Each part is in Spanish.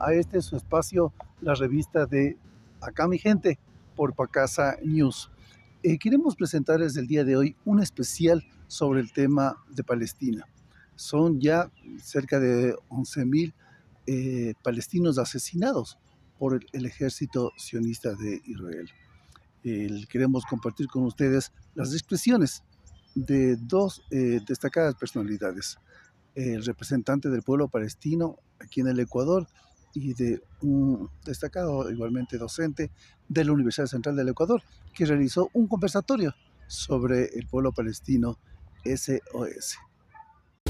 a este su espacio, la revista de Acá mi gente, por Pacasa News. Queremos presentarles el día de hoy un especial sobre el tema de Palestina. Son ya cerca de 11.000 palestinos asesinados por el ejército sionista de Israel. Queremos compartir con ustedes las expresiones de dos destacadas personalidades: el representante del pueblo palestino aquí en el Ecuador y de un destacado igualmente docente de la Universidad Central del Ecuador, que realizó un conversatorio sobre el pueblo palestino SOS.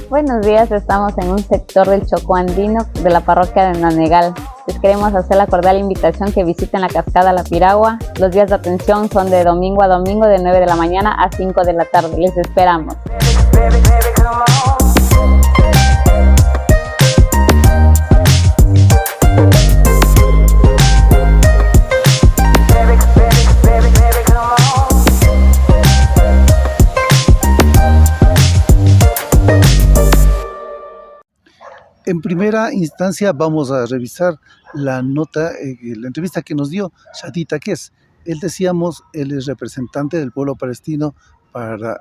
Buenos días, estamos en un sector del Chocó andino de la parroquia de Nanegal. Les queremos hacer la cordial invitación que visiten la cascada La Piragua. Los días de atención son de domingo a domingo de 9 de la mañana a 5 de la tarde. Les esperamos. En primera instancia vamos a revisar la nota, la entrevista que nos dio Shadi Takes. Él es representante del pueblo palestino para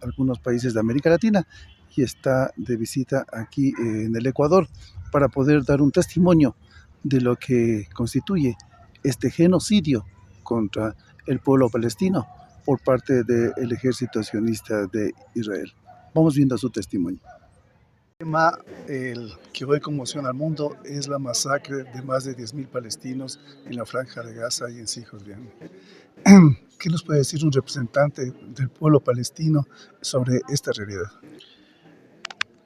algunos países de América Latina y está de visita aquí en el Ecuador para poder dar un testimonio de lo que constituye este genocidio contra el pueblo palestino por parte del ejército sionista de Israel. Vamos viendo su testimonio. El tema que hoy conmociona al mundo es la masacre de más de 10.000 palestinos en la Franja de Gaza y en Cisjordania. ¿Qué nos puede decir un representante del pueblo palestino sobre esta realidad?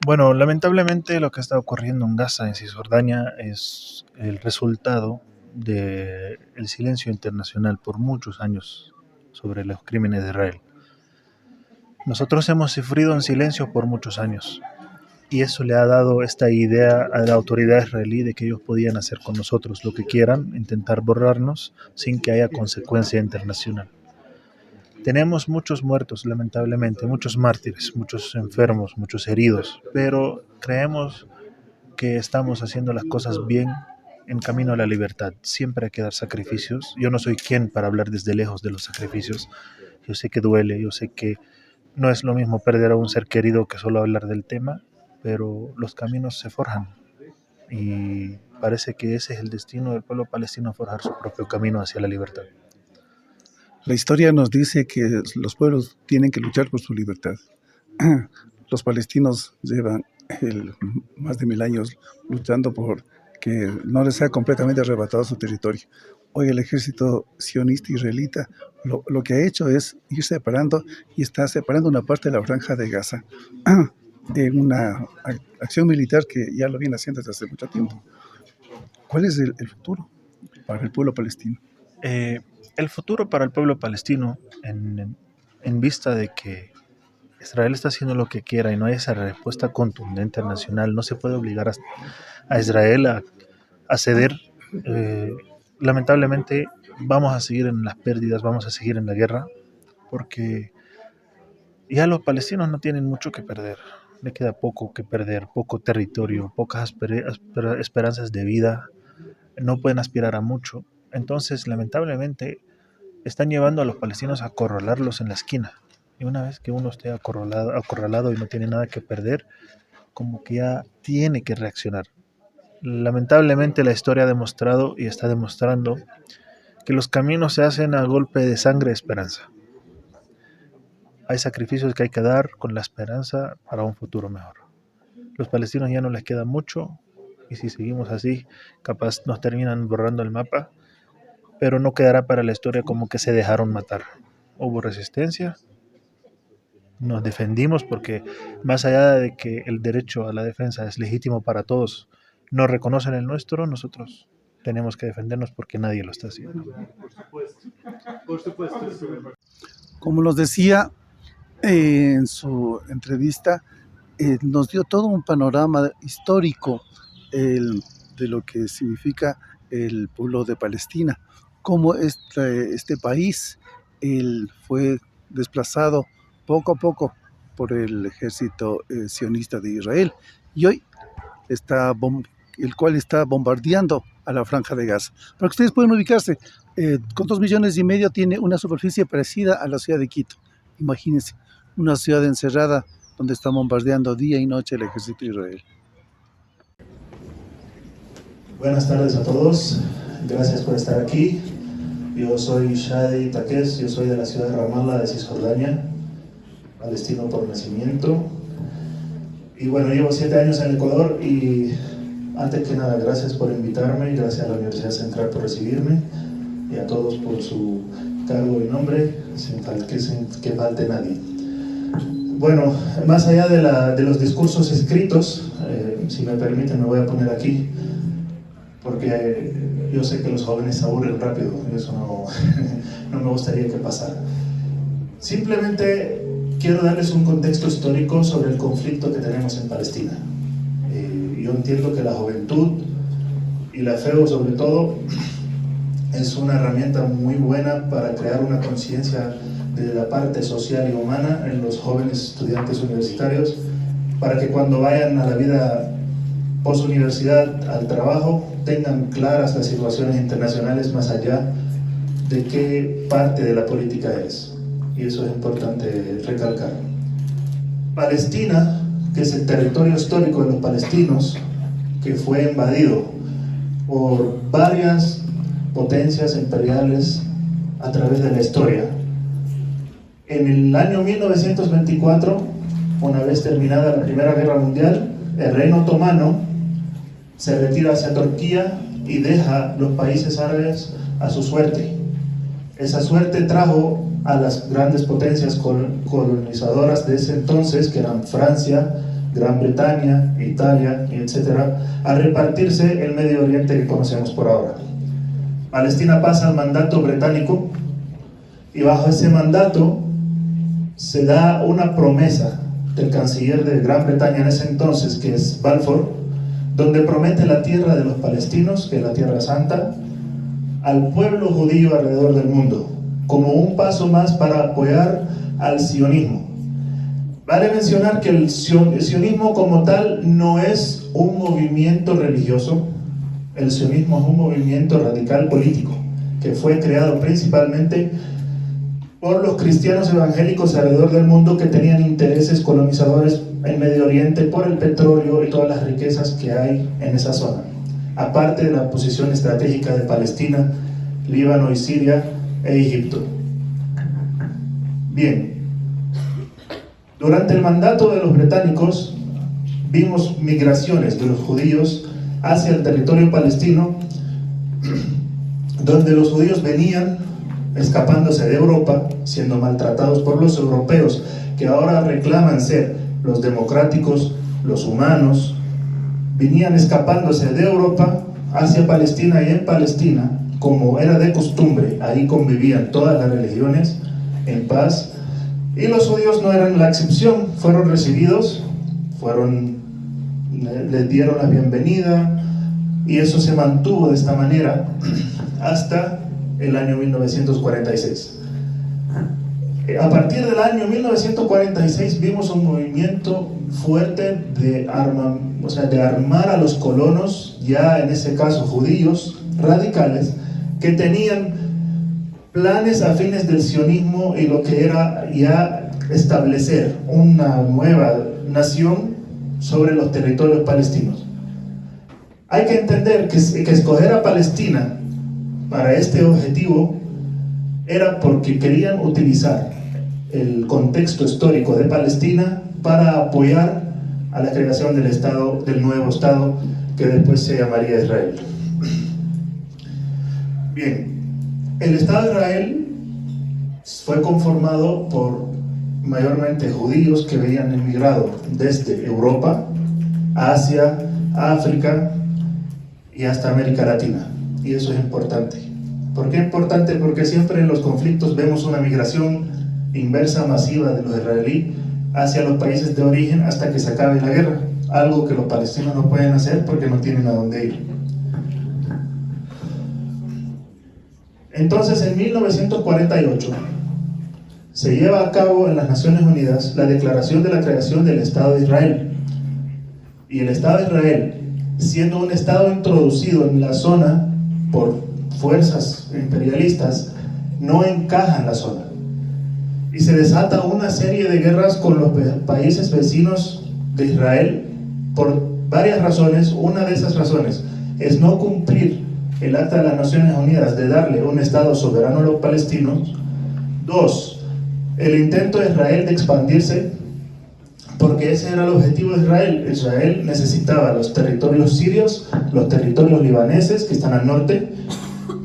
Bueno, lamentablemente lo que está ocurriendo en Gaza, en Cisjordania, es el resultado del silencio internacional por muchos años sobre los crímenes de Israel. Nosotros hemos sufrido en silencio por muchos años. Y eso le ha dado esta idea a la autoridad israelí de que ellos podían hacer con nosotros lo que quieran, intentar borrarnos sin que haya consecuencia internacional. Tenemos muchos muertos, lamentablemente, muchos mártires, muchos enfermos, muchos heridos, pero creemos que estamos haciendo las cosas bien en camino a la libertad. Siempre hay que dar sacrificios. Yo no soy quien para hablar desde lejos de los sacrificios. Yo sé que duele, yo sé que no es lo mismo perder a un ser querido que solo hablar del tema, pero los caminos se forjan y parece que ese es el destino del pueblo palestino, forjar su propio camino hacia la libertad. La historia nos dice que los pueblos tienen que luchar por su libertad. Los palestinos llevan más de 1.000 años luchando por que no les sea completamente arrebatado su territorio. Hoy el ejército sionista israelita lo que ha hecho es ir separando y está separando una parte de la Franja de Gaza en una acción militar que ya lo viene haciendo desde hace mucho tiempo. ¿Cuál es el futuro para el pueblo palestino? El futuro para el pueblo palestino, en vista de que Israel está haciendo lo que quiera y no hay esa respuesta contundente nacional, no se puede obligar a Israel a ceder. Lamentablemente vamos a seguir en las pérdidas, vamos a seguir en la guerra, porque ya los palestinos no tienen mucho que perder. Le queda poco que perder, poco territorio, pocas esperanzas de vida, no pueden aspirar a mucho. Entonces, lamentablemente, están llevando a los palestinos a acorralarlos en la esquina. Y una vez que uno esté acorralado y no tiene nada que perder, como que ya tiene que reaccionar. Lamentablemente, la historia ha demostrado y está demostrando que los caminos se hacen a golpe de sangre y esperanza. Hay sacrificios que hay que dar con la esperanza para un futuro mejor. Los palestinos ya no les queda mucho y si seguimos así, capaz nos terminan borrando el mapa, pero no quedará para la historia como que se dejaron matar. Hubo resistencia, nos defendimos porque más allá de que el derecho a la defensa es legítimo para todos, no reconocen el nuestro, nosotros tenemos que defendernos porque nadie lo está haciendo. Por supuesto. Como nos decía en su entrevista, nos dio todo un panorama histórico de lo que significa el pueblo de Palestina, cómo este país fue desplazado poco a poco por el ejército sionista de Israel y hoy está el cual está bombardeando a la Franja de Gaza. Para que ustedes puedan ubicarse, con 2,5 millones tiene una superficie parecida a la ciudad de Quito. Imagínense, una ciudad encerrada donde está bombardeando día y noche el ejército de Israel. Buenas tardes a todos, gracias por estar aquí. Yo soy Shadi Takes, yo soy de la ciudad de Ramallah, de Cisjordania, palestino por nacimiento. Y bueno, llevo 7 años en Ecuador y antes que nada, gracias por invitarme, gracias a la Universidad Central por recibirme y a todos por su cargo y nombre, sin que falte nadie. Bueno, más allá de los discursos escritos, si me permiten me voy a poner aquí, porque yo sé que los jóvenes se aburren rápido, y eso no me gustaría que pasara. Simplemente quiero darles un contexto histórico sobre el conflicto que tenemos en Palestina. Yo entiendo que la juventud y la fe, sobre todo, es una herramienta muy buena para crear una conciencia de la parte social y humana en los jóvenes estudiantes universitarios, para que cuando vayan a la vida post-universidad, al trabajo, tengan claras las situaciones internacionales más allá de qué parte de la política es. Y eso es importante recalcar. Palestina, que es el territorio histórico de los palestinos, que fue invadido por varias potencias imperiales a través de la historia. En el año 1924, una vez terminada la Primera Guerra Mundial, el Reino Otomano se retira hacia Turquía y deja los países árabes a su suerte. Esa suerte trajo a las grandes potencias colonizadoras de ese entonces, que eran Francia, Gran Bretaña, Italia, etc., a repartirse el Medio Oriente que conocemos por ahora. Palestina pasa al mandato británico y bajo ese mandato se da una promesa del canciller de Gran Bretaña en ese entonces, que es Balfour, donde promete la tierra de los palestinos, que es la Tierra Santa, al pueblo judío alrededor del mundo, como un paso más para apoyar al sionismo. Vale mencionar que el sionismo como tal no es un movimiento religioso, el sionismo es un movimiento radical político, que fue creado principalmente por los cristianos evangélicos alrededor del mundo que tenían intereses colonizadores en Medio Oriente por el petróleo y todas las riquezas que hay en esa zona, aparte de la posición estratégica de Palestina, Líbano y Siria e Egipto. Bien, durante el mandato de los británicos vimos migraciones de los judíos hacia el territorio palestino, donde los judíos venían escapándose de Europa, siendo maltratados por los europeos, que ahora reclaman ser los democráticos, los humanos, venían escapándose de Europa hacia Palestina, y en Palestina, como era de costumbre, ahí convivían todas las religiones en paz, y los judíos no eran la excepción. Fueron recibidos, les dieron la bienvenida, y eso se mantuvo de esta manera hasta el año 1946. A partir del año 1946 vimos un movimiento fuerte de armar a los colonos, ya en ese caso judíos radicales, que tenían planes afines del sionismo y lo que era ya establecer una nueva nación sobre los territorios palestinos. Hay que entender que escoger a Palestina para este objetivo era porque querían utilizar el contexto histórico de Palestina para apoyar a la creación del nuevo Estado que después se llamaría Israel. Bien, el Estado de Israel fue conformado por mayormente judíos que habían emigrado desde Europa, Asia, África y hasta América Latina. Y eso es importante. ¿Por qué es importante? Porque siempre en los conflictos vemos una migración inversa masiva de los israelíes hacia los países de origen hasta que se acabe la guerra, algo que los palestinos no pueden hacer porque no tienen a dónde ir. Entonces, en 1948 se lleva a cabo en las Naciones Unidas la declaración de la creación del Estado de Israel, y el Estado de Israel siendo un Estado introducido en la zona por fuerzas imperialistas, no encaja en la zona. Y se desata una serie de guerras con los países vecinos de Israel por varias razones. Una de esas razones es no cumplir el Acta de las Naciones Unidas de darle un Estado soberano a los palestinos. Dos, el intento de Israel de expandirse, porque ese era el objetivo de Israel. Israel necesitaba los territorios sirios, los territorios libaneses que están al norte,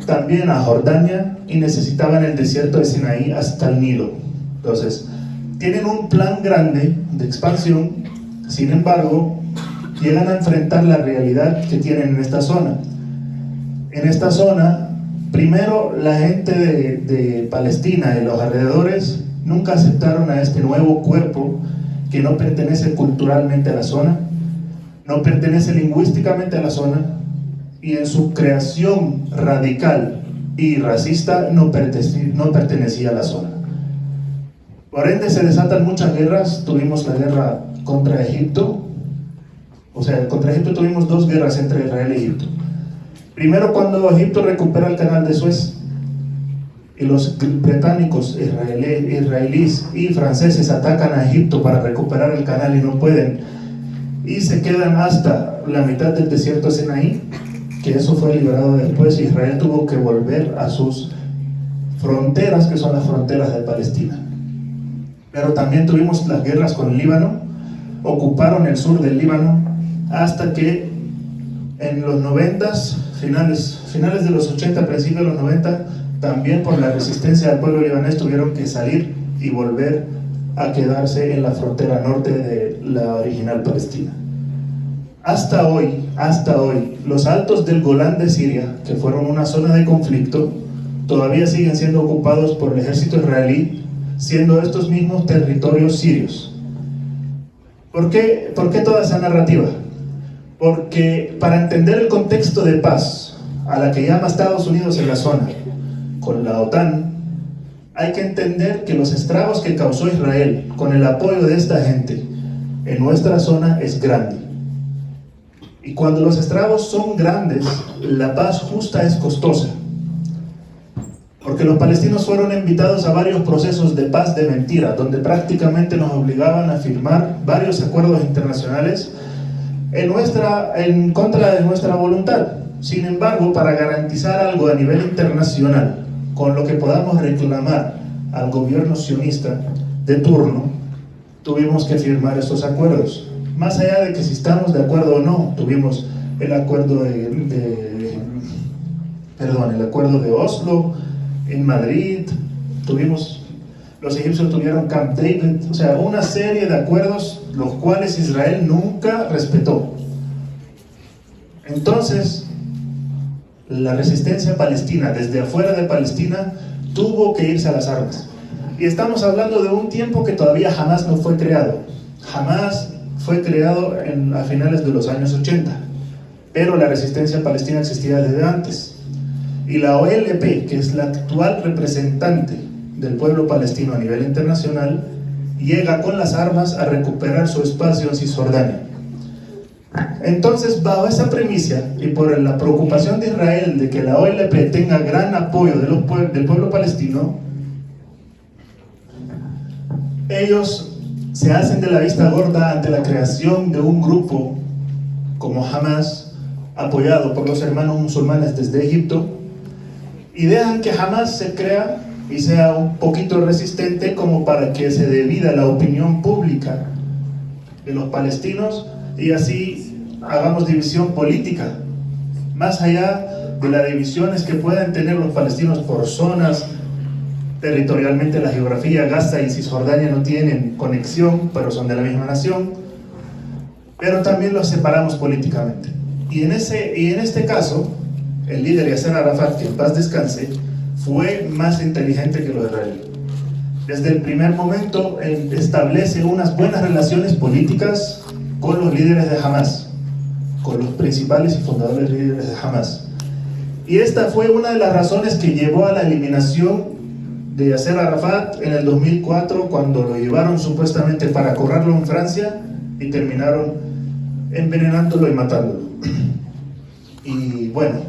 también a Jordania, y necesitaban el desierto de Sinaí hasta el Nilo. Entonces, tienen un plan grande de expansión. Sin embargo, llegan a enfrentar la realidad que tienen en esta zona. En esta zona, primero, la gente de Palestina y los alrededores nunca aceptaron a este nuevo cuerpo que no pertenece culturalmente a la zona, no pertenece lingüísticamente a la zona, y en su creación radical y racista no pertenecía a la zona. Por ende se desatan muchas guerras. Tuvimos la guerra contra Egipto, contra Egipto tuvimos dos guerras entre Israel y Egipto. Primero, cuando Egipto recupera el canal de Suez y los británicos, israelíes y franceses atacan a Egipto para recuperar el canal y no pueden, y se quedan hasta la mitad del desierto de Sinaí, que eso fue liberado después. Israel tuvo que volver a sus fronteras, que son las fronteras de Palestina. Pero también tuvimos las guerras con el Líbano, ocuparon el sur del Líbano, hasta que en los 90, finales de los 80, principios de los 90, también por la resistencia del pueblo libanés tuvieron que salir y volver a quedarse en la frontera norte de la original Palestina. Hasta hoy, los altos del Golán de Siria, que fueron una zona de conflicto, todavía siguen siendo ocupados por el ejército israelí, siendo estos mismos territorios sirios. ¿Por qué toda esa narrativa? Porque para entender el contexto de paz a la que llama Estados Unidos en la zona, con la OTAN, hay que entender que los estragos que causó Israel con el apoyo de esta gente en nuestra zona es grande. Y cuando los estragos son grandes, la paz justa es costosa. Porque los palestinos fueron invitados a varios procesos de paz de mentira, donde prácticamente nos obligaban a firmar varios acuerdos internacionales en contra de nuestra voluntad. Sin embargo, para garantizar algo a nivel internacional, con lo que podamos reclamar al gobierno sionista de turno, tuvimos que firmar estos acuerdos. Más allá de que si estamos de acuerdo o no, tuvimos el acuerdo el acuerdo de Oslo, en Madrid, los egipcios tuvieron Camp David, o sea, una serie de acuerdos los cuales Israel nunca respetó. Entonces, la resistencia palestina, desde afuera de Palestina, tuvo que irse a las armas. Y estamos hablando de un tiempo que todavía Hamas no fue creado. Hamas fue creado a finales de los años 80, pero la resistencia palestina existía desde antes. Y la OLP, que es la actual representante del pueblo palestino a nivel internacional, llega con las armas a recuperar su espacio en Cisjordania. Entonces, bajo esa premisa y por la preocupación de Israel de que la OLP tenga gran apoyo del pueblo palestino, ellos se hacen de la vista gorda ante la creación de un grupo como Hamas, apoyado por los hermanos musulmanes desde Egipto, y dejan que Hamas se crea y sea un poquito resistente como para que se divida la opinión pública de los palestinos y así hagamos división política, más allá de las divisiones que puedan tener los palestinos por zonas. Territorialmente la geografía, Gaza y Cisjordania no tienen conexión, pero son de la misma nación, pero también los separamos políticamente. Y en este caso, el líder Yasser Arafat, que en paz descanse, fue más inteligente que los israelíes. Desde el primer momento establece unas buenas relaciones políticas con los líderes de Hamas, con los principales y fundadores líderes de Hamas. Y esta fue una de las razones que llevó a la eliminación de Yasser Arafat en el 2004, cuando lo llevaron supuestamente para correrlo en Francia y terminaron envenenándolo y matándolo. Y bueno,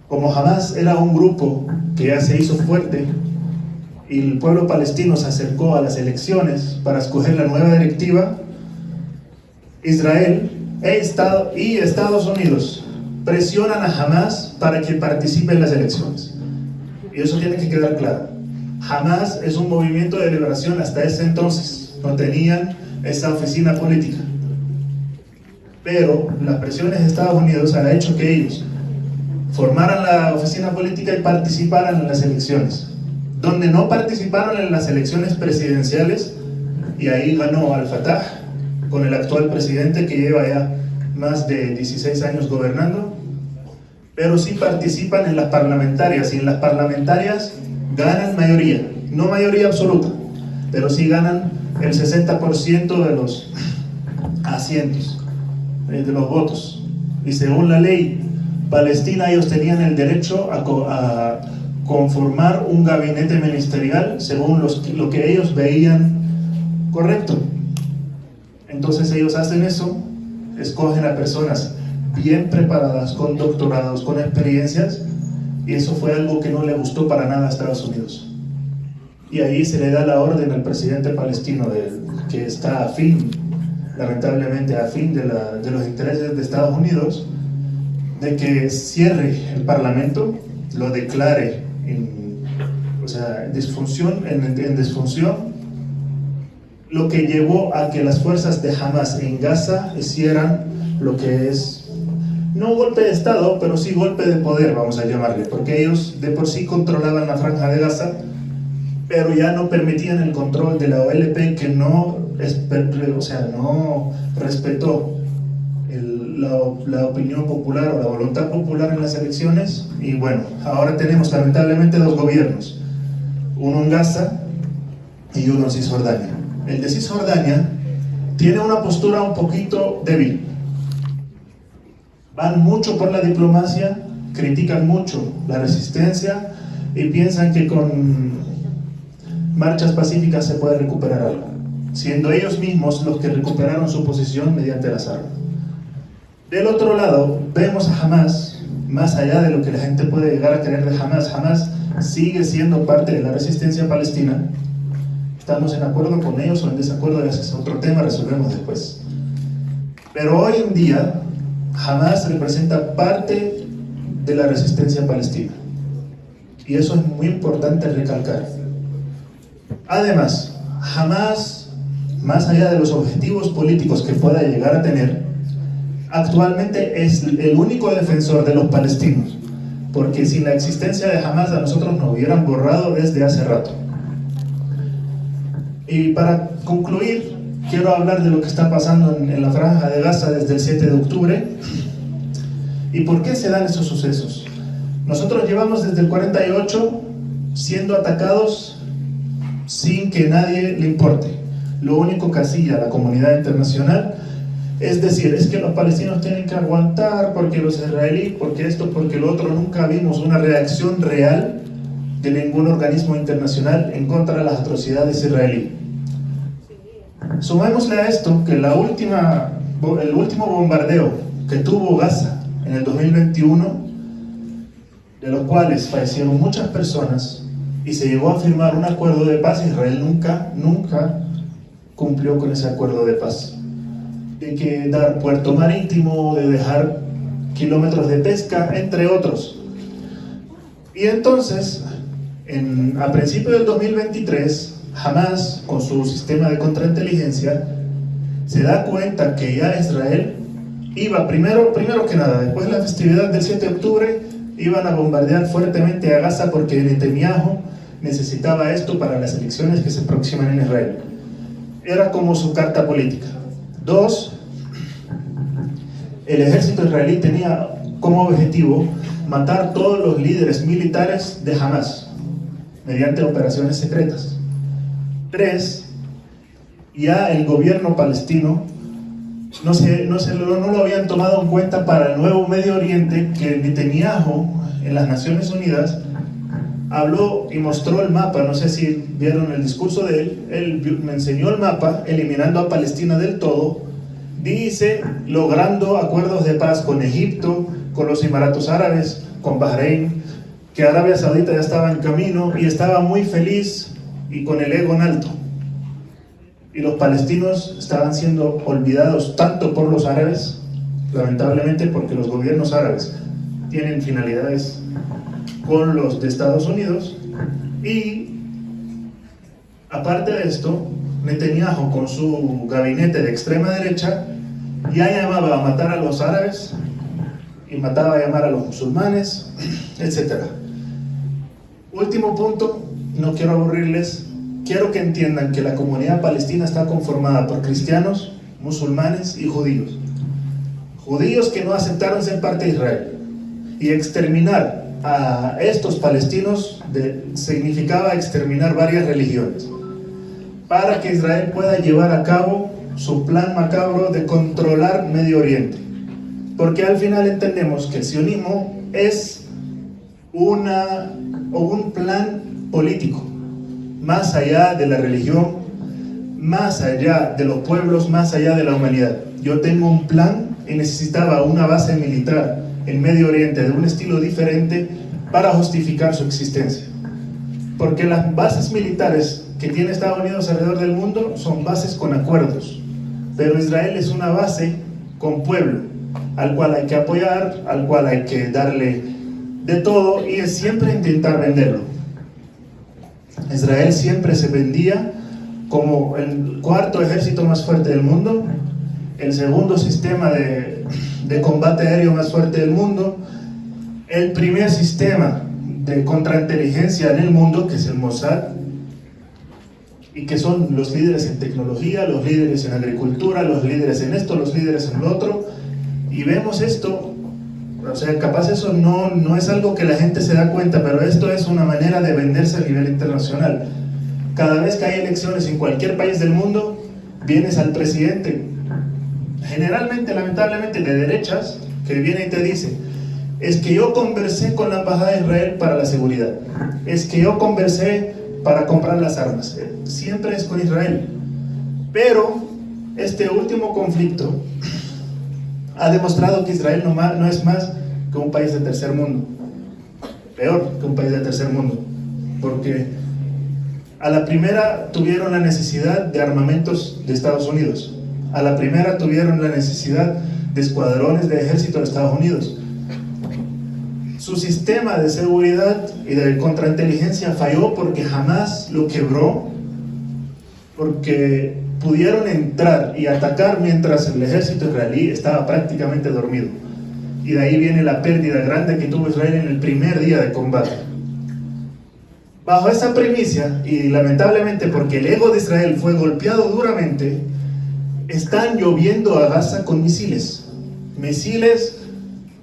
como Hamás era un grupo que ya se hizo fuerte y el pueblo palestino se acercó a las elecciones para escoger la nueva directiva, Israel y Estados Unidos presionan a Hamás para que participe en las elecciones. Y eso tiene que quedar claro. Hamás es un movimiento de liberación hasta ese entonces, no tenían esa oficina política. Pero las presiones de Estados Unidos han hecho que ellos formaran la oficina política y participaran en las elecciones. Donde no participaron en las elecciones presidenciales, y ahí ganó Al-Fatah con el actual presidente que lleva ya más de 16 años gobernando, pero sí participan en las parlamentarias, y en las parlamentarias ganan mayoría, no mayoría absoluta, pero sí ganan el 60% de los asientos, de los votos. Y según la ley palestina, ellos tenían el derecho a conformar un gabinete ministerial según lo que ellos veían correcto. Entonces ellos hacen eso, escogen a personas bien preparadas, con doctorados, con experiencias, y eso fue algo que no le gustó para nada a Estados Unidos. Y ahí se le da la orden al presidente palestino, que está afín, lamentablemente afín de los intereses de Estados Unidos, de que cierre el parlamento, lo declare en disfunción, lo que llevó a que las fuerzas de Hamás en Gaza hicieran lo que es, no golpe de Estado, pero sí golpe de poder, vamos a llamarle, porque ellos de por sí controlaban la franja de Gaza, pero ya no permitían el control de la OLP, que no respetó la opinión popular o la voluntad popular en las elecciones. Y bueno, ahora tenemos lamentablemente dos gobiernos, uno en Gaza y uno en Cisjordania. El de Cisjordania tiene una postura un poquito débil, van mucho por la diplomacia, critican mucho la resistencia y piensan que con marchas pacíficas se puede recuperar algo, siendo ellos mismos los que recuperaron su posición mediante las armas. Del otro lado, vemos a Hamás, más allá de lo que la gente puede llegar a creer de Hamás. Hamás sigue siendo parte de la resistencia palestina. Estamos en acuerdo con ellos o en desacuerdo, ese es otro tema, resolvemos después. Pero hoy en día, Hamás representa parte de la resistencia palestina. Y eso es muy importante recalcar. Además, Hamás, más allá de los objetivos políticos que pueda llegar a tener, actualmente es el único defensor de los palestinos, porque sin la existencia de Hamás a nosotros nos hubieran borrado desde hace rato. Y para concluir, quiero hablar de lo que está pasando en la franja de Gaza desde el 7 de octubre y por qué se dan esos sucesos. Nosotros llevamos desde el 48 siendo atacados sin que nadie le importe. Lo único que hacía la comunidad internacional es decir, es que los palestinos tienen que aguantar porque los israelíes, porque esto, porque lo otro. Nunca vimos una reacción real de ningún organismo internacional en contra de las atrocidades israelíes. Sumémosle a esto que el último bombardeo que tuvo Gaza en el 2021, de los cuales fallecieron muchas personas y se llegó a firmar un acuerdo de paz, Israel nunca cumplió con ese acuerdo de paz. De que dar puerto marítimo, de dejar kilómetros de pesca, entre otros. Y entonces, a principios del 2023, Hamás, con su sistema de contrainteligencia, se da cuenta que ya Israel iba, primero que nada, después de la festividad del 7 de octubre, iban a bombardear fuertemente a Gaza porque Netanyahu necesitaba esto para las elecciones que se aproximan en Israel. Era como su carta política. 2, el ejército israelí tenía como objetivo matar todos los líderes militares de Hamás mediante operaciones secretas. 3, ya el gobierno palestino no lo habían tomado en cuenta para el nuevo Medio Oriente, que Netanyahu en las Naciones Unidas habló y mostró el mapa. No sé si vieron el discurso de él me enseñó el mapa, eliminando a Palestina del todo, Dice, logrando acuerdos de paz con Egipto, con los Emiratos Árabes, con Bahrein, que Arabia Saudita ya estaba en camino y estaba muy feliz y con el ego en alto. Y los palestinos estaban siendo olvidados tanto por los árabes, lamentablemente, porque los gobiernos árabes tienen finalidades con los de Estados Unidos. Y aparte de esto, Netanyahu, con su gabinete de extrema derecha, ya llamaba a matar a los árabes y mataba a llamar a los musulmanes, etc. Último punto, no quiero aburrirles, quiero que entiendan que la comunidad palestina está conformada por cristianos, musulmanes y judíos. Judíos que no aceptaron ser parte de Israel. Y exterminar a estos palestinos significaba exterminar varias religiones, para que Israel pueda llevar a cabo su plan macabro de controlar Medio Oriente. Porque al final entendemos que el sionismo es un plan político, más allá de la religión, más allá de los pueblos, más allá de la humanidad. Yo tengo un plan y necesitaba una base militar en Medio Oriente de un estilo diferente para justificar su existencia. Porque las bases militares que tiene Estados Unidos alrededor del mundo son bases con acuerdos, pero Israel es una base con pueblo, al cual hay que apoyar, al cual hay que darle de todo y es siempre intentar venderlo. Israel siempre se vendía como el cuarto ejército más fuerte del mundo, el segundo sistema de combate aéreo más fuerte del mundo, el primer sistema de contrainteligencia en el mundo, que es el Mossad, y que son los líderes en tecnología, los líderes en agricultura, los líderes en esto, los líderes en lo otro, y vemos esto, o sea, capaz eso no es algo que la gente se da cuenta, pero esto es una manera de venderse a nivel internacional. Cada vez que hay elecciones en cualquier país del mundo, vienes al presidente, generalmente, lamentablemente, de derechas, que viene y te dice, es que yo conversé con la embajada de Israel para la seguridad, es que yo conversé para comprar las armas, siempre es con Israel. Pero este último conflicto ha demostrado que Israel no es más que un país de tercer mundo, peor que un país de tercer mundo, porque a la primera tuvieron la necesidad de armamentos de Estados Unidos, a la primera tuvieron la necesidad de escuadrones de ejército de Estados Unidos. Su sistema de seguridad y de contrainteligencia falló porque jamás lo quebró, porque pudieron entrar y atacar mientras el ejército israelí estaba prácticamente dormido. Y de ahí viene la pérdida grande que tuvo Israel en el primer día de combate. Bajo esa premisa, y lamentablemente porque el ego de Israel fue golpeado duramente, están lloviendo a Gaza con misiles. Misiles,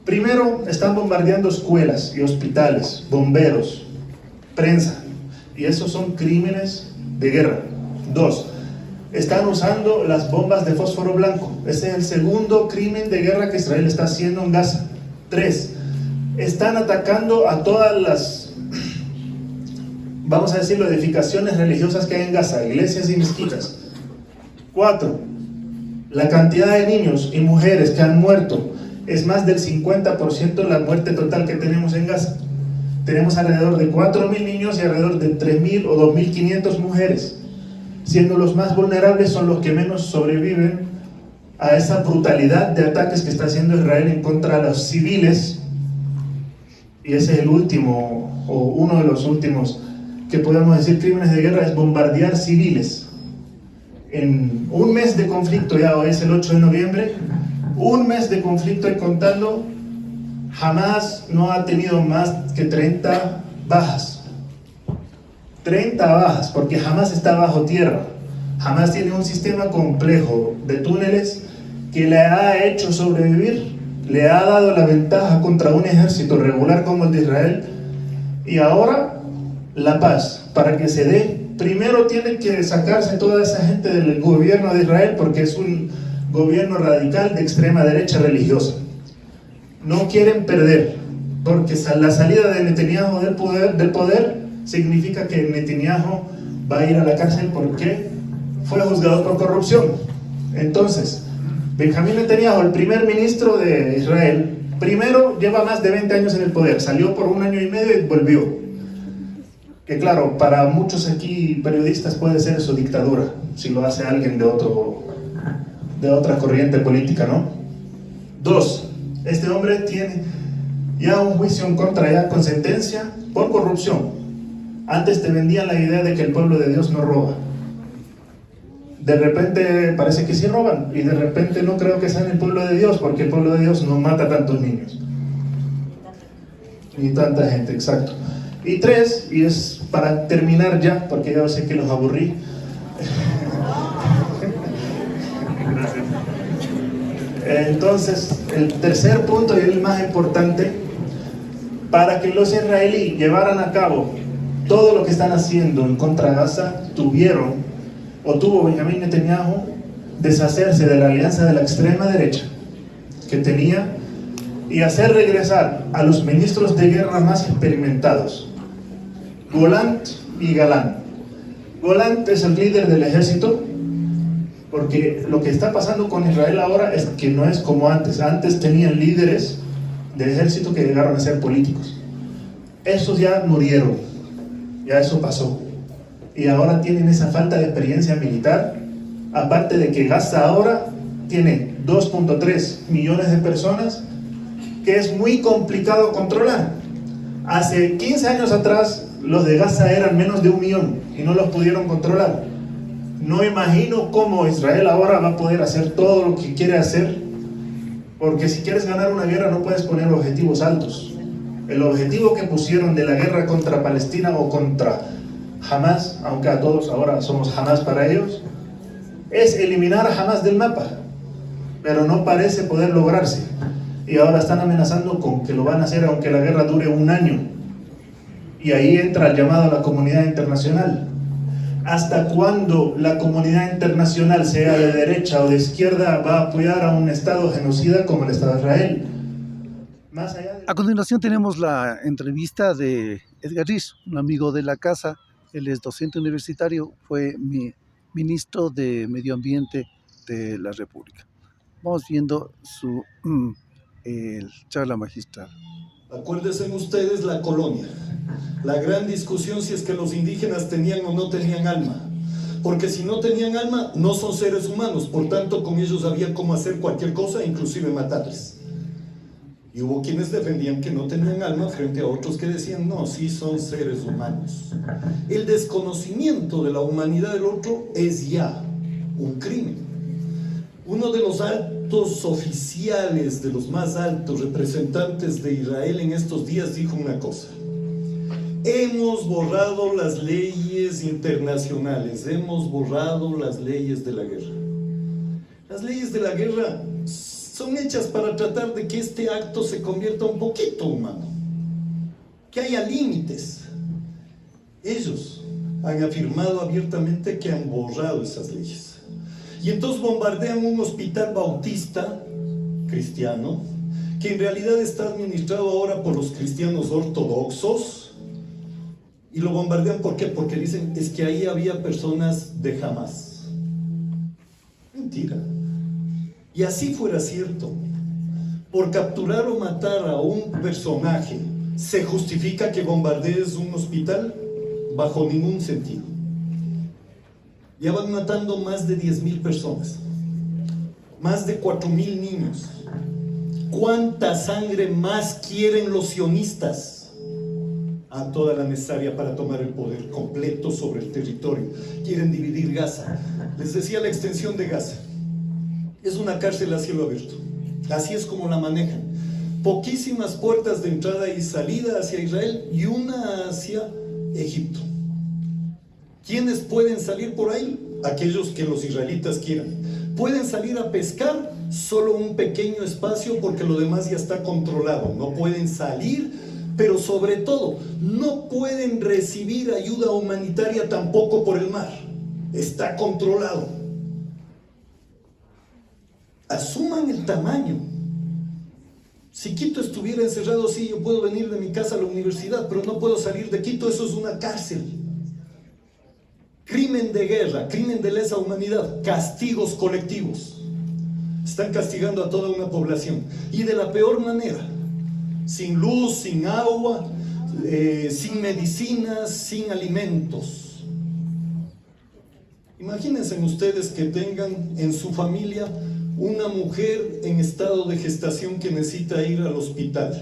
primero están bombardeando escuelas y hospitales, bomberos, prensa, y esos son crímenes de guerra. 2, están usando las bombas de fósforo blanco. Ese es el segundo crimen de guerra que Israel está haciendo en Gaza. 3, están atacando a todas las, vamos a decirlo, edificaciones religiosas que hay en Gaza, iglesias y mezquitas. 4, la cantidad de niños y mujeres que han muerto es más del 50% de la muerte total que tenemos en Gaza. Tenemos alrededor de 4.000 niños y alrededor de 3.000 o 2.500 mujeres, siendo los más vulnerables son los que menos sobreviven a esa brutalidad de ataques que está haciendo Israel en contra de los civiles. Y ese es el último, o uno de los últimos, que podemos decir crímenes de guerra, es bombardear civiles. En un mes de conflicto, ya hoy es el 8 de noviembre, un mes de conflicto y contando, jamás no ha tenido más que 30 bajas. 30 bajas, porque jamás está bajo tierra. Jamás tiene un sistema complejo de túneles que le ha hecho sobrevivir, le ha dado la ventaja contra un ejército regular como el de Israel. Y ahora, la paz, para que se dé, primero tiene que sacarse toda esa gente del gobierno de Israel, porque es un gobierno radical de extrema derecha religiosa. No quieren perder, porque la salida de Netanyahu del poder significa que Netanyahu va a ir a la cárcel porque fue juzgado por corrupción. Entonces, Benjamín Netanyahu, el primer ministro de Israel, primero lleva más de 20 años en el poder, salió por 1 año y medio y volvió. Que claro, para muchos aquí periodistas puede ser su dictadura, si lo hace alguien de otra corriente política, ¿no? 2, este hombre tiene ya un juicio en contra, ya con sentencia por corrupción. Antes te vendían la idea de que el pueblo de Dios no roba. De repente parece que sí roban, y de repente no creo que sean el pueblo de Dios, porque el pueblo de Dios no mata tantos niños. Ni tanta gente, exacto. Y 3, y es para terminar ya, porque ya sé que los aburrí. Gracias. Entonces, el tercer punto y el más importante, para que los israelíes llevaran a cabo todo lo que están haciendo en contra de Gaza, tuvo Benjamín Netanyahu deshacerse de la alianza de la extrema derecha que tenía y hacer regresar a los ministros de guerra más experimentados, Golant y Galán. Golant es el líder del ejército, porque lo que está pasando con Israel ahora es que no es como antes. Antes tenían líderes de ejército que llegaron a ser políticos. Esos ya murieron, ya eso pasó. Y ahora tienen esa falta de experiencia militar, aparte de que Gaza ahora tiene 2.3 millones de personas, que es muy complicado controlar. Hace 15 años atrás, los de Gaza eran menos de 1 millón y no los pudieron controlar. No imagino cómo Israel ahora va a poder hacer todo lo que quiere hacer, porque si quieres ganar una guerra no puedes poner objetivos altos. El objetivo que pusieron de la guerra contra Palestina o contra Hamas, aunque a todos ahora somos Hamas para ellos, es eliminar a Hamas del mapa, pero no parece poder lograrse. Y ahora están amenazando con que lo van a hacer aunque la guerra dure 1 año. Y ahí entra el llamado a la comunidad internacional. ¿Hasta cuándo la comunidad internacional, sea de derecha o de izquierda, va a apoyar a un Estado genocida como el Estado de Israel? Más allá de... A continuación tenemos la entrevista de Edgar Risch, un amigo de la casa. Él es docente universitario, fue ministro de Medio Ambiente de la República. Vamos viendo su charla magistral. Acuérdense ustedes la colonia, la gran discusión si es que los indígenas tenían o no tenían alma, porque si no tenían alma no son seres humanos, por tanto con ellos había cómo hacer cualquier cosa, inclusive matarles. Y hubo quienes defendían que no tenían alma frente a otros que decían no, sí son seres humanos. El desconocimiento de la humanidad del otro es ya un crimen. Uno de los altos oficiales, de los más altos representantes de Israel en estos días dijo una cosa: hemos borrado las leyes internacionales, hemos borrado las leyes de la guerra. Las leyes de la guerra son hechas para tratar de que este acto se convierta un poquito humano, que haya límites. Ellos han afirmado abiertamente que han borrado esas leyes. Y entonces bombardean un hospital bautista cristiano, que en realidad está administrado ahora por los cristianos ortodoxos, y lo bombardean ¿por qué? Porque dicen es que ahí había personas de Hamas. Mentira. Y así fuera cierto, por capturar o matar a un personaje, ¿se justifica que bombardees un hospital? Bajo ningún sentido. Ya van matando más de 10.000 personas, más de 4.000 niños. ¿Cuánta sangre más quieren los sionistas? A toda la necesaria para tomar el poder completo sobre el territorio. Quieren dividir Gaza. Les decía, la extensión de Gaza es una cárcel a cielo abierto. Así es como la manejan. Poquísimas puertas de entrada y salida hacia Israel y una hacia Egipto. ¿Quiénes pueden salir por ahí? Aquellos que los israelitas quieran. Pueden salir a pescar solo un pequeño espacio porque lo demás ya está controlado. No pueden salir, pero sobre todo no pueden recibir ayuda humanitaria tampoco por el mar. Está controlado. Asuman el tamaño. Si Quito estuviera encerrado, sí, yo puedo venir de mi casa a la universidad, pero no puedo salir de Quito, eso es una cárcel. Crimen de guerra, crimen de lesa humanidad, castigos colectivos. Están castigando a toda una población. Y de la peor manera. Sin luz, sin agua, sin medicinas, sin alimentos. Imagínense ustedes que tengan en su familia una mujer en estado de gestación que necesita ir al hospital.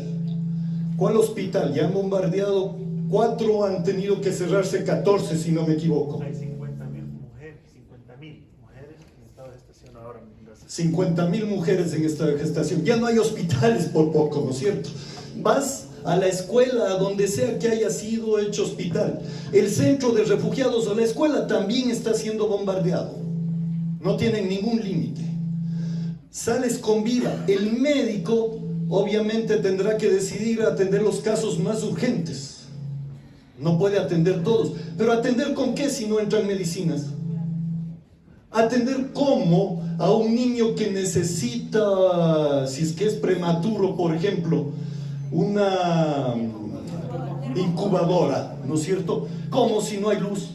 ¿Cuál hospital? Ya han bombardeado 4, han tenido que cerrarse 14, si no me equivoco. Hay 50.000 mujeres en estado de gestación ahora en Gaza. 50.000 mujeres en estado de gestación. Ya no hay hospitales por poco, ¿no es cierto? Vas a la escuela, a donde sea que haya sido hecho hospital. El centro de refugiados o la escuela también está siendo bombardeado. No tienen ningún límite. Sales con vida. El médico obviamente tendrá que decidir atender los casos más urgentes. No puede atender todos. Pero ¿atender con qué si no entran medicinas? ¿Atender cómo a un niño que necesita, si es que es prematuro, por ejemplo, una incubadora, ¿no es cierto? ¿Cómo si no hay luz?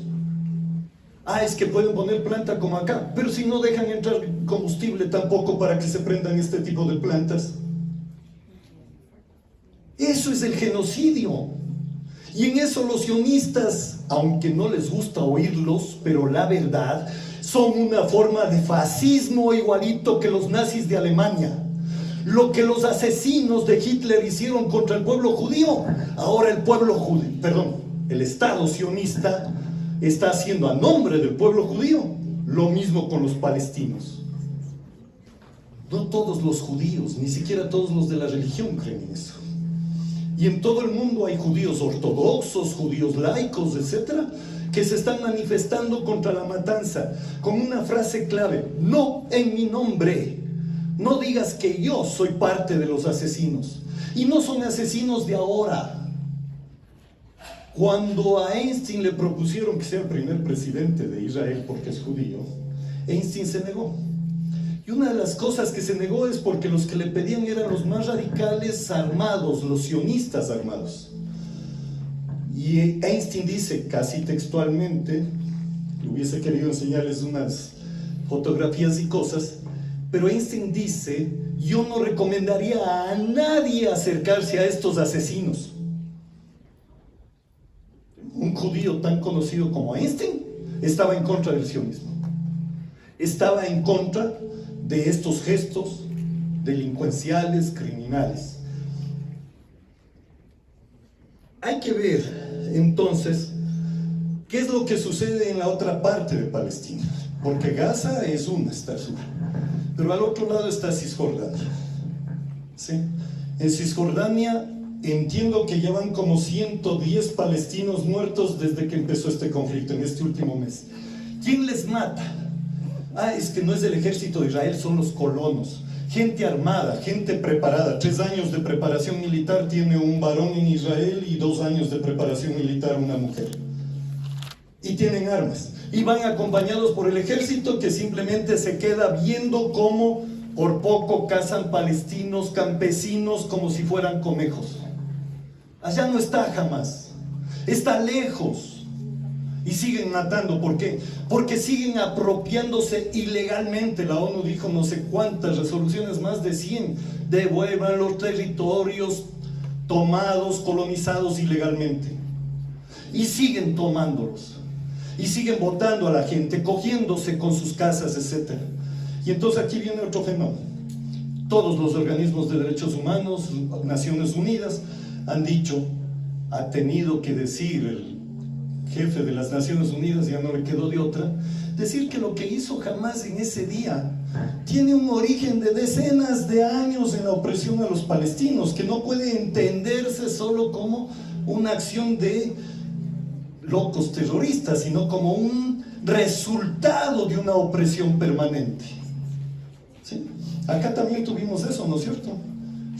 Ah, es que pueden poner planta como acá, pero si no dejan entrar combustible tampoco para que se prendan este tipo de plantas. Eso es el genocidio. Y en eso los sionistas, aunque no les gusta oírlos, pero la verdad, son una forma de fascismo igualito que los nazis de Alemania. Lo que los asesinos de Hitler hicieron contra el pueblo judío, ahora el Estado sionista está haciendo a nombre del pueblo judío lo mismo con los palestinos. No todos los judíos, ni siquiera todos los de la religión creen en eso. Y en todo el mundo hay judíos ortodoxos, judíos laicos, etcétera, que se están manifestando contra la matanza con una frase clave: no en mi nombre. No digas que yo soy parte de los asesinos. Y no son asesinos de ahora. Cuando a Einstein le propusieron que sea el primer presidente de Israel porque es judío, Einstein se negó. Y una de las cosas que se negó es porque los que le pedían eran los más radicales armados, los sionistas armados. Y Einstein dice, casi textualmente, hubiese querido enseñarles unas fotografías y cosas, pero Einstein dice: yo no recomendaría a nadie acercarse a estos asesinos. Un judío tan conocido como Einstein estaba en contra del sionismo. Estaba en contra de estos gestos delincuenciales, criminales. Hay que ver entonces qué es lo que sucede en la otra parte de Palestina, porque Gaza es una, está al sur, pero al otro lado está Cisjordania. ¿Sí? En Cisjordania entiendo que ya van como 110 palestinos muertos desde que empezó este conflicto, en este último mes. ¿Quién les mata? Ah, es que no es el ejército de Israel, son los colonos. Gente armada, gente preparada. 3 años de preparación militar tiene un varón en Israel y 2 años de preparación militar una mujer. Y tienen armas. Y van acompañados por el ejército, que simplemente se queda viendo cómo por poco cazan palestinos, campesinos, como si fueran conejos. Allá no está jamás. Está lejos. Y siguen matando. ¿Por qué? Porque siguen apropiándose ilegalmente. La ONU dijo no sé cuántas resoluciones, más de 100. Devuelvan los territorios tomados, colonizados ilegalmente. Y siguen tomándolos. Y siguen votando a la gente, cogiéndose con sus casas, etc. Y entonces aquí viene otro fenómeno. Todos los organismos de derechos humanos, Naciones Unidas, han dicho, ha tenido que decir el jefe de las Naciones Unidas, ya no le quedó de otra, decir que lo que hizo Hamás en ese día tiene un origen de decenas de años en la opresión a los palestinos, que no puede entenderse solo como una acción de locos terroristas, sino como un resultado de una opresión permanente. ¿Sí? Acá también tuvimos eso, ¿no es cierto?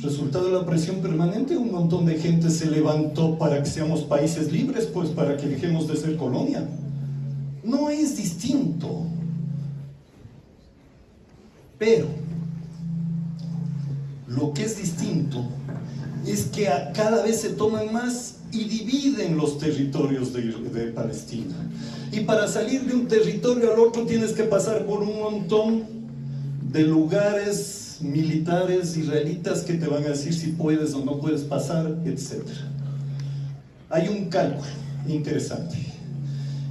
Resultado de la opresión permanente, un montón de gente se levantó para que seamos países libres, pues para que dejemos de ser colonia. No es distinto. Pero lo que es distinto es que cada vez se toman más y dividen los territorios de Palestina. Y para salir de un territorio al otro tienes que pasar por un montón de lugares militares israelitas que te van a decir si puedes o no puedes pasar, etc. Hay un cálculo interesante.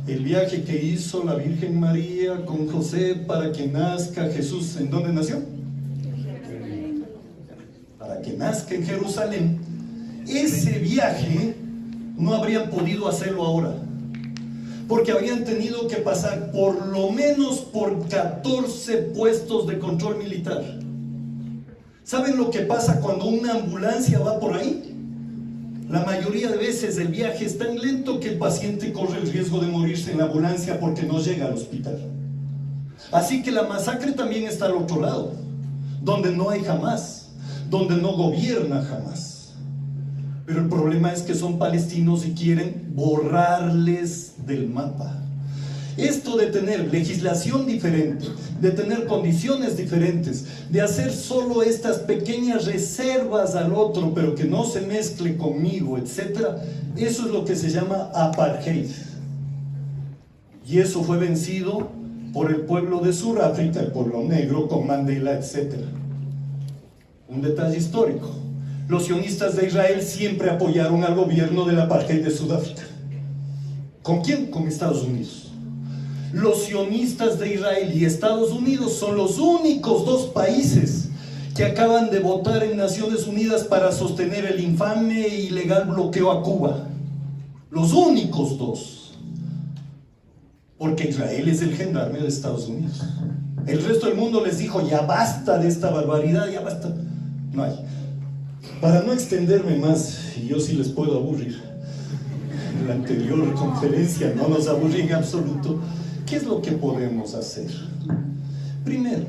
El viaje que hizo la Virgen María con José para que nazca Jesús, ¿en dónde nació? Para que nazca en Jerusalén. Ese viaje no habrían podido hacerlo ahora, porque habrían tenido que pasar por lo menos por 14 puestos de control militar. ¿Saben lo que pasa cuando una ambulancia va por ahí? La mayoría de veces el viaje es tan lento que el paciente corre el riesgo de morirse en la ambulancia porque no llega al hospital. Así que la masacre también está al otro lado, donde no hay Hamás, donde no gobierna Hamás. Pero el problema es que son palestinos y quieren borrarles del mapa. Esto de tener legislación diferente, de tener condiciones diferentes, de hacer solo estas pequeñas reservas al otro, pero que no se mezcle conmigo, etc., eso es lo que se llama apartheid. Y eso fue vencido por el pueblo de Sudáfrica, el pueblo negro, con Mandela, etc. Un detalle histórico: los sionistas de Israel siempre apoyaron al gobierno del apartheid de Sudáfrica. ¿Con quién? Con Estados Unidos. Los sionistas de Israel y Estados Unidos son los únicos dos países que acaban de votar en Naciones Unidas para sostener el infame e ilegal bloqueo a Cuba. Los únicos dos. Porque Israel es el gendarme de Estados Unidos. El resto del mundo les dijo: ya basta de esta barbaridad, ya basta. No hay. Para no extenderme más, y yo sí les puedo aburrir, en la anterior conferencia no nos aburrí en absoluto. ¿Qué es lo que podemos hacer? Primero,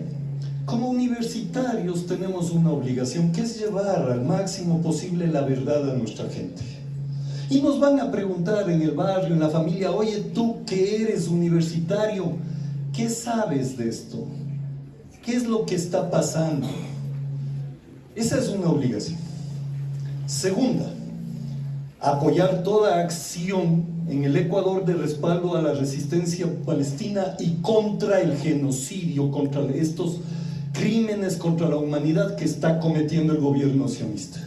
como universitarios tenemos una obligación, que es llevar al máximo posible la verdad a nuestra gente. Y nos van a preguntar en el barrio, en la familia: oye, tú que eres universitario, ¿qué sabes de esto? ¿Qué es lo que está pasando? Esa es una obligación. Segunda, apoyar toda acción en el Ecuador de respaldo a la resistencia palestina y contra el genocidio, contra estos crímenes contra la humanidad que está cometiendo el gobierno sionista.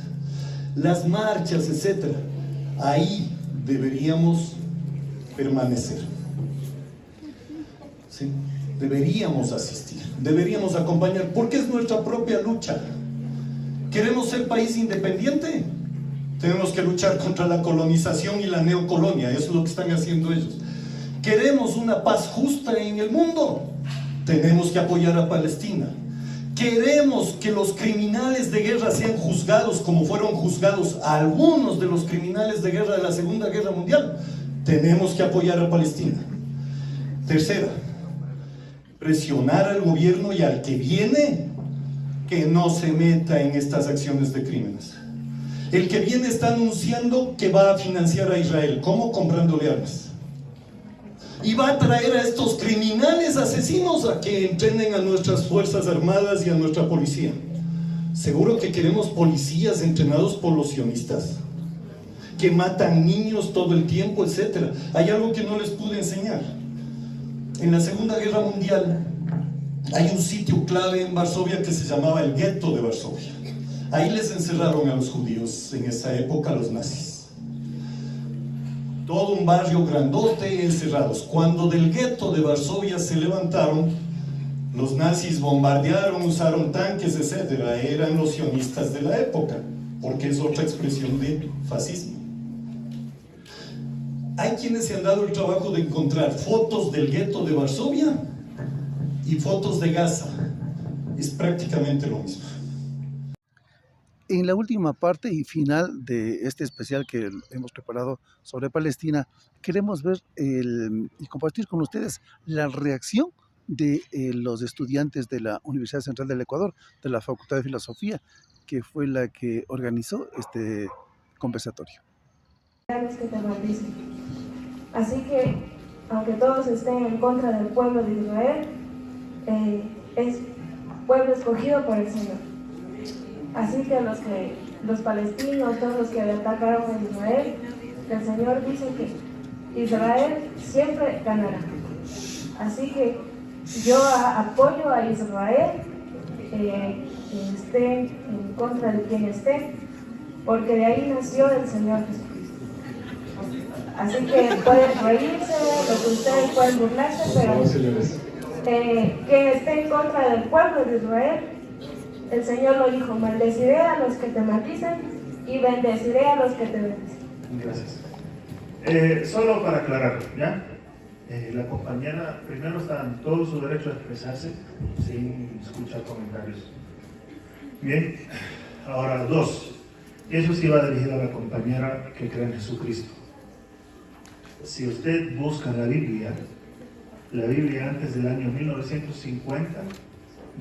Las marchas, etc., ahí deberíamos permanecer. ¿Sí? Deberíamos asistir, deberíamos acompañar, porque es nuestra propia lucha. ¿Queremos ser país independiente? Tenemos que luchar contra la colonización y la neocolonia. Eso es lo que están haciendo ellos. ¿Queremos una paz justa en el mundo? Tenemos que apoyar a Palestina. ¿Queremos que los criminales de guerra sean juzgados como fueron juzgados algunos de los criminales de guerra de la Segunda Guerra Mundial? Tenemos que apoyar a Palestina. Tercera, presionar al gobierno y al que viene que no se meta en estas acciones de crímenes. El que viene está anunciando que va a financiar a Israel. ¿Cómo? Comprándole armas. Y va a traer a estos criminales asesinos a que entrenen a nuestras fuerzas armadas y a nuestra policía. Seguro que queremos policías entrenados por los sionistas, que matan niños todo el tiempo, etc. Hay algo que no les pude enseñar. En la Segunda Guerra Mundial hay un sitio clave en Varsovia que se llamaba el gueto de Varsovia. Ahí les encerraron a los judíos en esa época, los nazis. Todo un barrio grandote encerrados. Cuando del gueto de Varsovia se levantaron, los nazis bombardearon, usaron tanques, etc. Eran los sionistas de la época, porque es otra expresión de fascismo. Hay quienes se han dado el trabajo de encontrar fotos del gueto de Varsovia y fotos de Gaza. Es prácticamente lo mismo. En la última parte y final de este especial que hemos preparado sobre Palestina, queremos ver y compartir con ustedes la reacción de los estudiantes de la Universidad Central del Ecuador, de la Facultad de Filosofía, que fue la que organizó este conversatorio. Que te maldicen. Así que, aunque todos estén en contra del pueblo de Israel, es pueblo escogido por el Señor. Así que los palestinos, todos los que atacaron a Israel, el Señor dice que Israel siempre ganará. Así que yo apoyo a Israel esté en contra de quien esté, porque de ahí nació el Señor Jesucristo. Así que pueden reírse, lo que ustedes pueden burlarse, pero quien esté en contra del pueblo de Israel, el Señor lo dijo: maldeciré a los que te maldicen y bendeciré a los que te bendicen. Gracias. Solo para aclarar, ¿ya? La compañera, primero, está en todo su derecho a expresarse sin escuchar comentarios. Bien, ahora dos. Eso sí va dirigido a la compañera que cree en Jesucristo. Si usted busca la Biblia antes del año 1950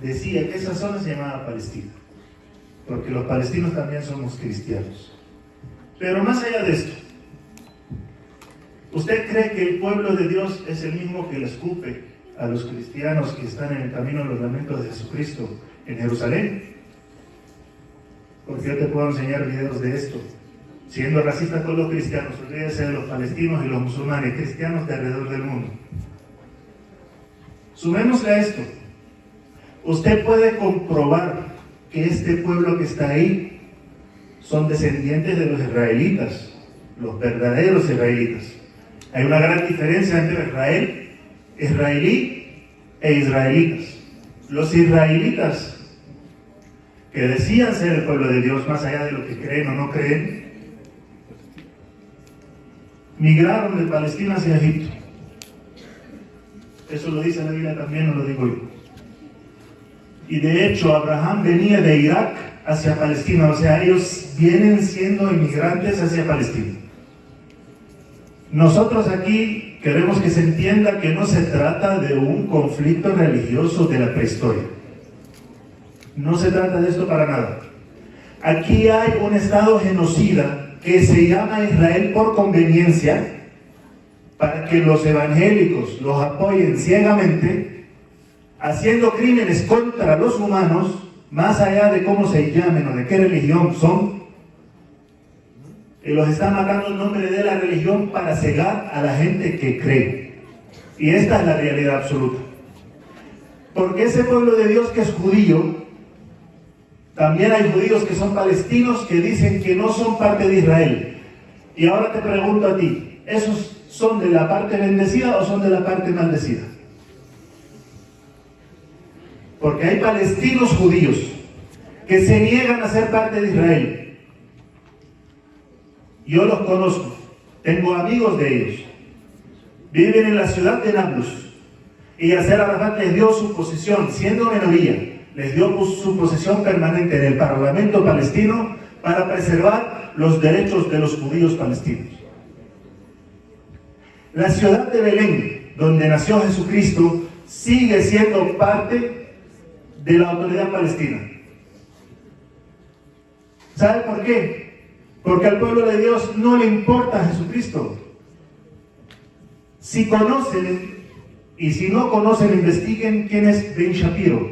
decía que esa zona se llamaba Palestina, porque los palestinos también somos cristianos. Pero más allá de esto, ¿usted cree que el pueblo de Dios es el mismo que le escupe a los cristianos que están en el camino de los lamentos de Jesucristo en Jerusalén? Porque yo te puedo enseñar videos de esto. Siendo racista con los cristianos, olvídese de los palestinos y los musulmanes, cristianos de alrededor del mundo. Sumémosle a esto. Usted puede comprobar que este pueblo que está ahí son descendientes de los israelitas, los verdaderos israelitas. Hay una gran diferencia entre israelí e israelitas. Los israelitas, que decían ser el pueblo de Dios, más allá de lo que creen o no creen, migraron de Palestina hacia Egipto. Eso lo dice la Biblia también, no lo digo yo. Y de hecho, Abraham venía de Irak hacia Palestina, o sea, ellos vienen siendo inmigrantes hacia Palestina. Nosotros aquí queremos que se entienda que no se trata de un conflicto religioso de la prehistoria. No se trata de esto para nada. Aquí hay un estado genocida que se llama Israel por conveniencia, para que los evangélicos los apoyen ciegamente, haciendo crímenes contra los humanos, más allá de cómo se llamen o de qué religión son, y los están matando en nombre de la religión para cegar a la gente que cree. Y esta es la realidad absoluta. Porque ese pueblo de Dios que es judío, también hay judíos que son palestinos que dicen que no son parte de Israel. Y ahora te pregunto a ti, ¿esos son de la parte bendecida o son de la parte maldecida? Porque hay palestinos judíos que se niegan a ser parte de Israel. Yo los conozco, tengo amigos de ellos. Viven en la ciudad de Nablus. Y Yasser Arafat les dio su posición, siendo minoría, les dio su posición permanente en el Parlamento palestino para preservar los derechos de los judíos palestinos. La ciudad de Belén, donde nació Jesucristo, sigue siendo parte de la autoridad palestina. ¿Sabe por qué? Porque al pueblo de Dios no le importa Jesucristo. Si conocen, y si no conocen, investiguen quién es Ben Shapiro.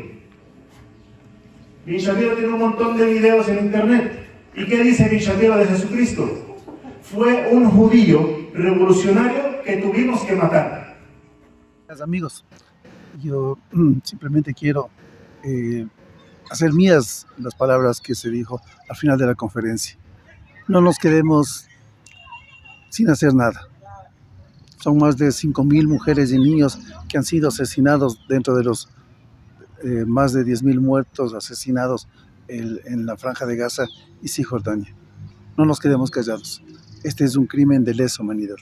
Ben Shapiro tiene un montón de videos en internet. ¿Y qué dice Ben Shapiro de Jesucristo? Fue un judío revolucionario que tuvimos que matar. Amigos, yo simplemente quiero hacer mías las palabras que se dijo al final de la conferencia. No nos quedemos sin hacer nada. Son más de 5.000 mujeres y niños que han sido asesinados dentro de los más de 10.000 muertos asesinados en la Franja de Gaza y Cisjordania. No nos quedemos callados. Este es un crimen de lesa humanidad.